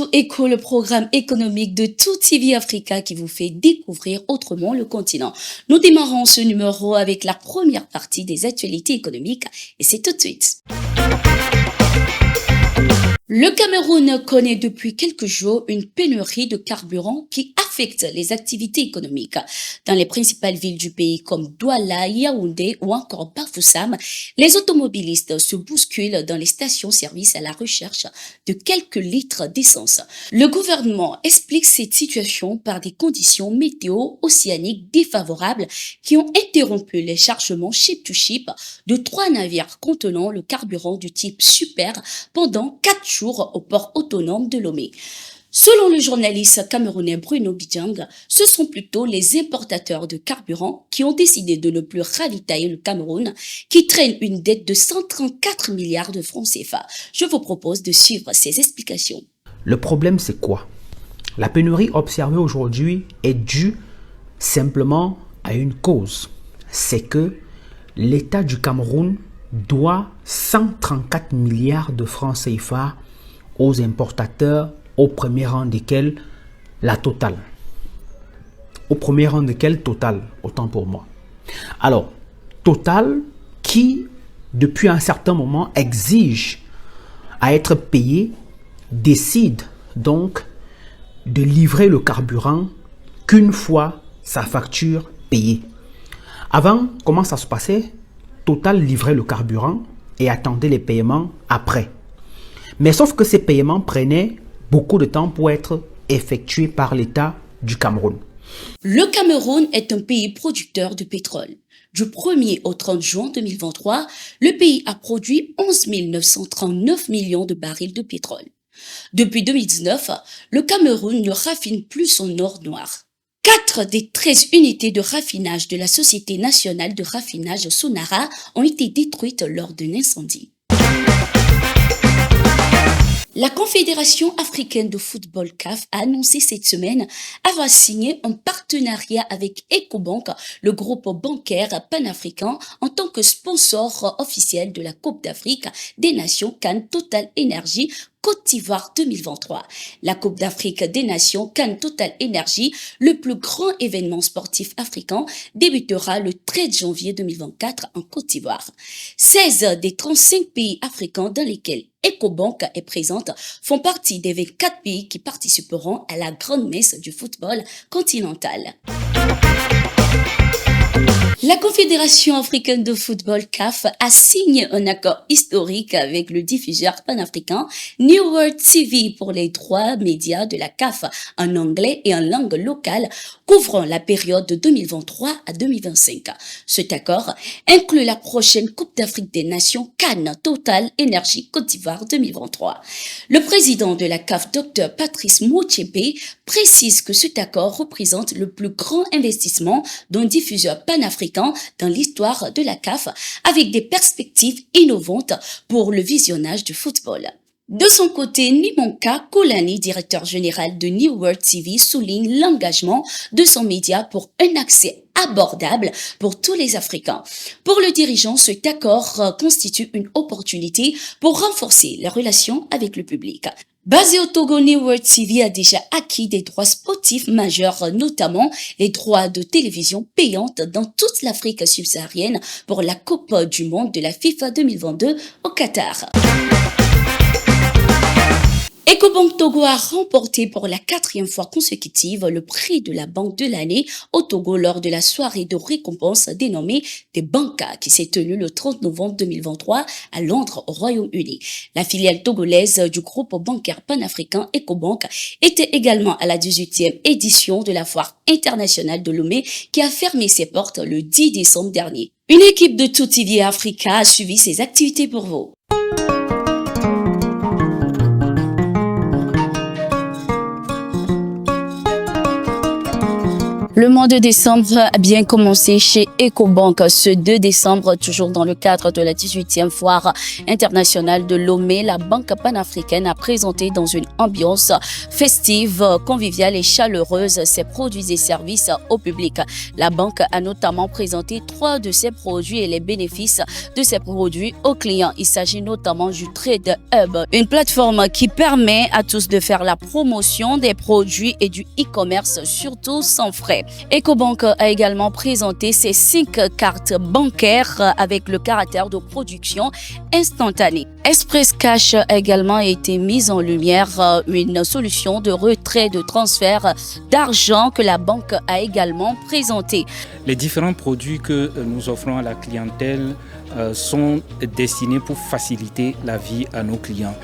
To Echo, le programme économique de Tout TV Africa qui vous fait découvrir autrement le continent. Nous démarrons ce numéro avec la première partie des actualités économiques et c'est tout de suite. Le Cameroun connaît depuis quelques jours une pénurie de carburant qui affecte les activités économiques. Dans les principales villes du pays comme Douala, Yaoundé ou encore Bafoussam, les automobilistes se bousculent dans les stations-service à la recherche de quelques litres d'essence. Le gouvernement explique cette situation par des conditions météo océaniques défavorables qui ont interrompu les chargements ship-to-ship de 3 navires contenant le carburant du type Super pendant 4 jours au port autonome de Lomé. Selon le journaliste camerounais Bruno Bidjang, ce sont plutôt les importateurs de carburant qui ont décidé de ne plus ravitailler le Cameroun, qui traîne une dette de 134 milliards de francs CFA. Je vous propose de suivre ces explications. Le problème, c'est quoi? La pénurie observée aujourd'hui est due simplement à une cause. C'est que l'État du Cameroun doit 134 milliards de francs CFA aux importateurs, au premier rang desquels la Total. Au premier rang desquels Total, autant pour moi. Alors, Total qui, depuis un certain moment, exige à être payé, décide donc de livrer le carburant qu'une fois sa facture payée. Avant, comment ça se passait? Total livrait le carburant et attendait les paiements après. Mais sauf que ces paiements prenaient beaucoup de temps pour être effectués par l'État du Cameroun. Le Cameroun est un pays producteur de pétrole. Du 1er au 30 juin 2023, le pays a produit 11 939 millions de barils de pétrole. Depuis 2019, le Cameroun ne raffine plus son or noir. 4 des 13 unités de raffinage de la Société nationale de raffinage Sonara ont été détruites lors d'un incendie. La Confédération africaine de football CAF a annoncé cette semaine avoir signé un partenariat avec Ecobank, le groupe bancaire panafricain, en tant que sponsor officiel de la Coupe d'Afrique des Nations CAN Total Energy Côte d'Ivoire 2023. La Coupe d'Afrique des Nations CAN Total Energy, le plus grand événement sportif africain, débutera le 13 janvier 2024 en Côte d'Ivoire. 16 des 35 pays africains dans lesquels Ecobank est présente font partie des 24 pays qui participeront à la grande messe du football continental. La Confédération africaine de football CAF a signé un accord historique avec le diffuseur panafricain New World TV pour les droits médias de la CAF en anglais et en langue locale couvrant la période de 2023 à 2025. Cet accord inclut la prochaine Coupe d'Afrique des Nations CAN Total Energy Côte d'Ivoire 2023. Le président de la CAF, Dr Patrice Motsepe, précise que cet accord représente le plus grand investissement d'un diffuseur panafricain dans l'histoire de la CAF avec des perspectives innovantes pour le visionnage du football. De son côté, Nimonka Kolani, directeur général de New World TV, souligne l'engagement de son média pour un accès abordable pour tous les Africains. Pour le dirigeant, cet accord constitue une opportunité pour renforcer les relations avec le public. Basé au Togo, New World TV a déjà acquis des droits sportifs majeurs, notamment les droits de télévision payantes dans toute l'Afrique subsaharienne pour la Coupe du Monde de la FIFA 2022 au Qatar. Ecobank Togo a remporté pour la 4e fois consécutive le prix de la banque de l'année au Togo lors de la soirée de récompense dénommée des Banca qui s'est tenue le 30 novembre 2023 à Londres au Royaume-Uni. La filiale togolaise du groupe bancaire panafricain Ecobank était également à la 18e édition de la foire internationale de Lomé qui a fermé ses portes le 10 décembre dernier. Une équipe de Tout TV Africa a suivi ses activités pour vous. Le mois de décembre a bien commencé chez Ecobank. Ce 2 décembre, toujours dans le cadre de la 18e foire internationale de Lomé, la Banque panafricaine a présenté dans une ambiance festive, conviviale et chaleureuse ses produits et services au public. La banque a notamment présenté 3 de ses produits et les bénéfices de ces produits aux clients. Il s'agit notamment du Trade Hub, une plateforme qui permet à tous de faire la promotion des produits et du e-commerce, surtout sans frais. Ecobank a également présenté ses 5 cartes bancaires avec le caractère de production instantanée. Express Cash a également été mise en lumière, une solution de retrait de transfert d'argent que la banque a également présentée. Les différents produits que nous offrons à la clientèle sont destinés pour faciliter la vie à nos clients.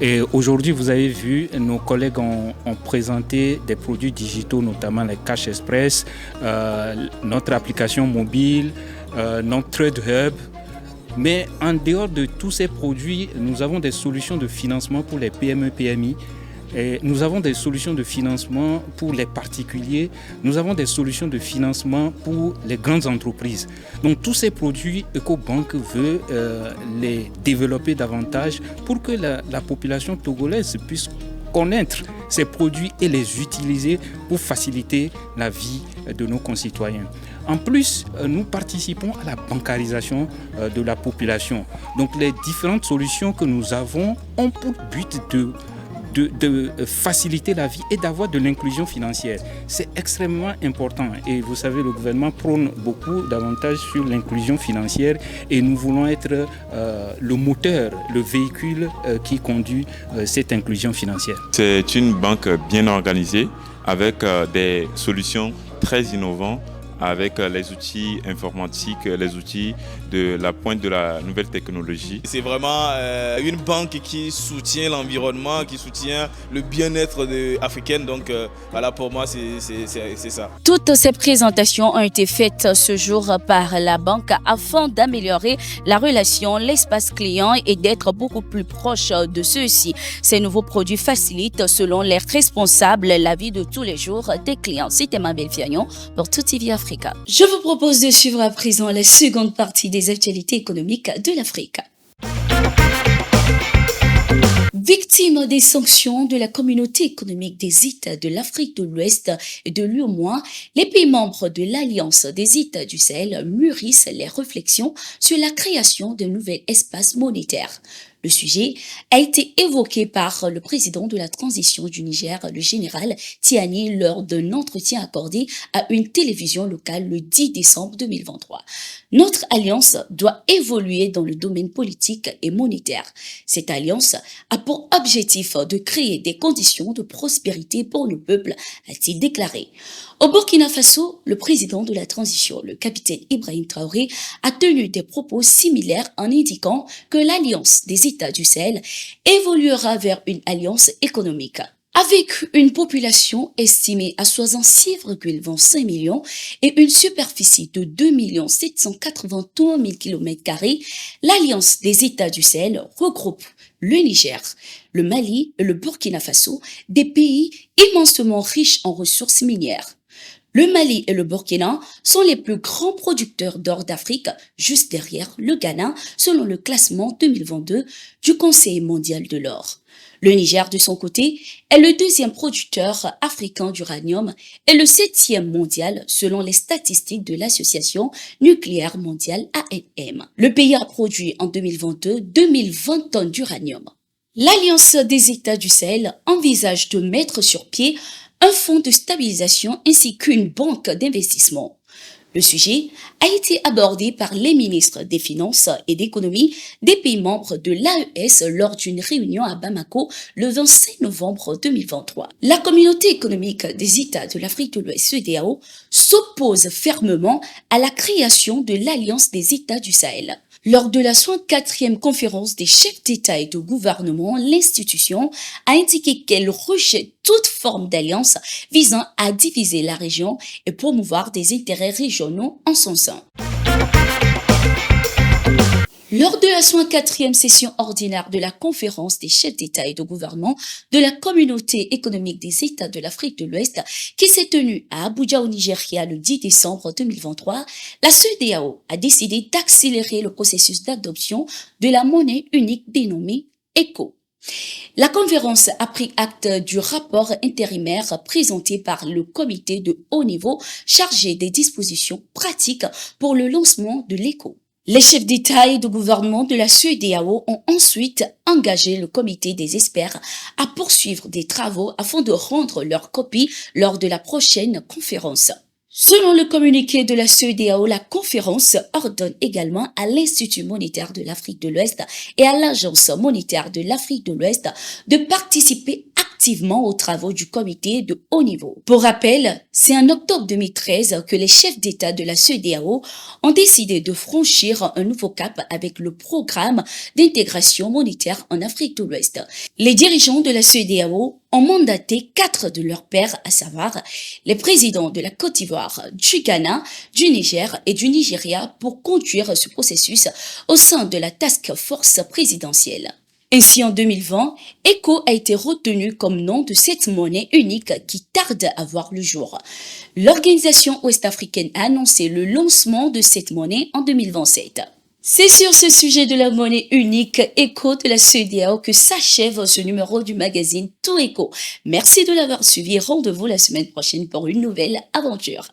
Et aujourd'hui, vous avez vu, nos collègues ont présenté des produits digitaux, notamment les Cash Express, notre application mobile, notre Trade Hub. Mais en dehors de tous ces produits, nous avons des solutions de financement pour les PME-PMI. Et nous avons des solutions de financement pour les particuliers, nous avons des solutions de financement pour les grandes entreprises. Donc tous ces produits, Ecobank veut les développer davantage pour que la population togolaise puisse connaître ces produits et les utiliser pour faciliter la vie de nos concitoyens. En plus, nous participons à la bancarisation de la population. Donc les différentes solutions que nous avons ont pour but de faciliter la vie et d'avoir de l'inclusion financière. C'est extrêmement important et vous savez, le gouvernement prône beaucoup davantage sur l'inclusion financière et nous voulons être le moteur, le véhicule qui conduit cette inclusion financière. C'est une banque bien organisée avec des solutions très innovantes, avec les outils informatiques, les outils de la pointe de la nouvelle technologie. C'est vraiment une banque qui soutient l'environnement, qui soutient le bien-être africain. Donc voilà, pour moi, c'est ça. Toutes ces présentations ont été faites ce jour par la banque afin d'améliorer la relation, l'espace client et d'être beaucoup plus proche de ceux-ci. Ces nouveaux produits facilitent, selon les responsables, la vie de tous les jours des clients. C'était Mabel Fiagnon pour Tout TV Africa. Je vous propose de suivre à présent la seconde partie des actualités économiques de l'Afrique. Victime des sanctions de la communauté économique des États de l'Afrique de l'Ouest et de l'UEMOA, les pays membres de l'Alliance des États du Sahel mûrissent les réflexions sur la création d'un nouvel espace monétaire. Le sujet a été évoqué par le président de la transition du Niger, le général Tiani, lors d'un entretien accordé à une télévision locale le 10 décembre 2023. Notre alliance doit évoluer dans le domaine politique et monétaire. Cette alliance a pour objectif de créer des conditions de prospérité pour le peuple, a-t-il déclaré. Au Burkina Faso, le président de la transition, le capitaine Ibrahim Traoré, a tenu des propos similaires en indiquant que l'Alliance des États du Sahel évoluera vers une alliance économique. Avec une population estimée à 66,25 millions et une superficie de 2 781 000 km², l'Alliance des États du Sahel regroupe le Niger, le Mali et le Burkina Faso, des pays immensément riches en ressources minières. Le Mali et le Burkina sont les plus grands producteurs d'or d'Afrique, juste derrière le Ghana, selon le classement 2022 du Conseil mondial de l'or. Le Niger, de son côté, est le deuxième producteur africain d'uranium et le 7e mondial selon les statistiques de l'Association nucléaire mondiale ANM. Le pays a produit en 2022 2020 tonnes d'uranium. L'Alliance des États du Sahel envisage de mettre sur pied un fonds de stabilisation ainsi qu'une banque d'investissement. Le sujet a été abordé par les ministres des Finances et d'économie des pays membres de l'AES lors d'une réunion à Bamako le 25 novembre 2023. La communauté économique des États de l'Afrique de l'Ouest, CEDEAO, s'oppose fermement à la création de l'Alliance des États du Sahel. Lors de la 64e conférence des chefs d'État et de gouvernement, l'institution a indiqué qu'elle rejette toute forme d'alliance visant à diviser la région et promouvoir des intérêts régionaux en son sein. Lors de la 64e session ordinaire de la conférence des chefs d'État et de gouvernement de la communauté économique des États de l'Afrique de l'Ouest qui s'est tenue à Abuja au Nigeria le 10 décembre 2023, la CEDEAO a décidé d'accélérer le processus d'adoption de la monnaie unique dénommée ECO. La conférence a pris acte du rapport intérimaire présenté par le comité de haut niveau chargé des dispositions pratiques pour le lancement de l'ECO. Les chefs d'État et de gouvernement de la CEDEAO ont ensuite engagé le comité des experts à poursuivre des travaux afin de rendre leur copie lors de la prochaine conférence. Selon le communiqué de la CEDEAO, la conférence ordonne également à l'Institut monétaire de l'Afrique de l'Ouest et à l'Agence monétaire de l'Afrique de l'Ouest de participer activement aux travaux du comité de haut niveau. Pour rappel, c'est en octobre 2013 que les chefs d'État de la CEDEAO ont décidé de franchir un nouveau cap avec le programme d'intégration monétaire en Afrique de l'Ouest. Les dirigeants de la CEDEAO ont mandaté 4 de leurs pairs, à savoir les présidents de la Côte d'Ivoire, du Ghana, du Niger et du Nigeria pour conduire ce processus au sein de la task force présidentielle. Ainsi, en 2020, ECO a été retenu comme nom de cette monnaie unique qui tarde à voir le jour. L'organisation ouest-africaine a annoncé le lancement de cette monnaie en 2027. C'est sur ce sujet de la monnaie unique ECO de la CEDEAO que s'achève ce numéro du magazine Tout ECO. Merci de l'avoir suivi. Rendez-vous la semaine prochaine pour une nouvelle aventure.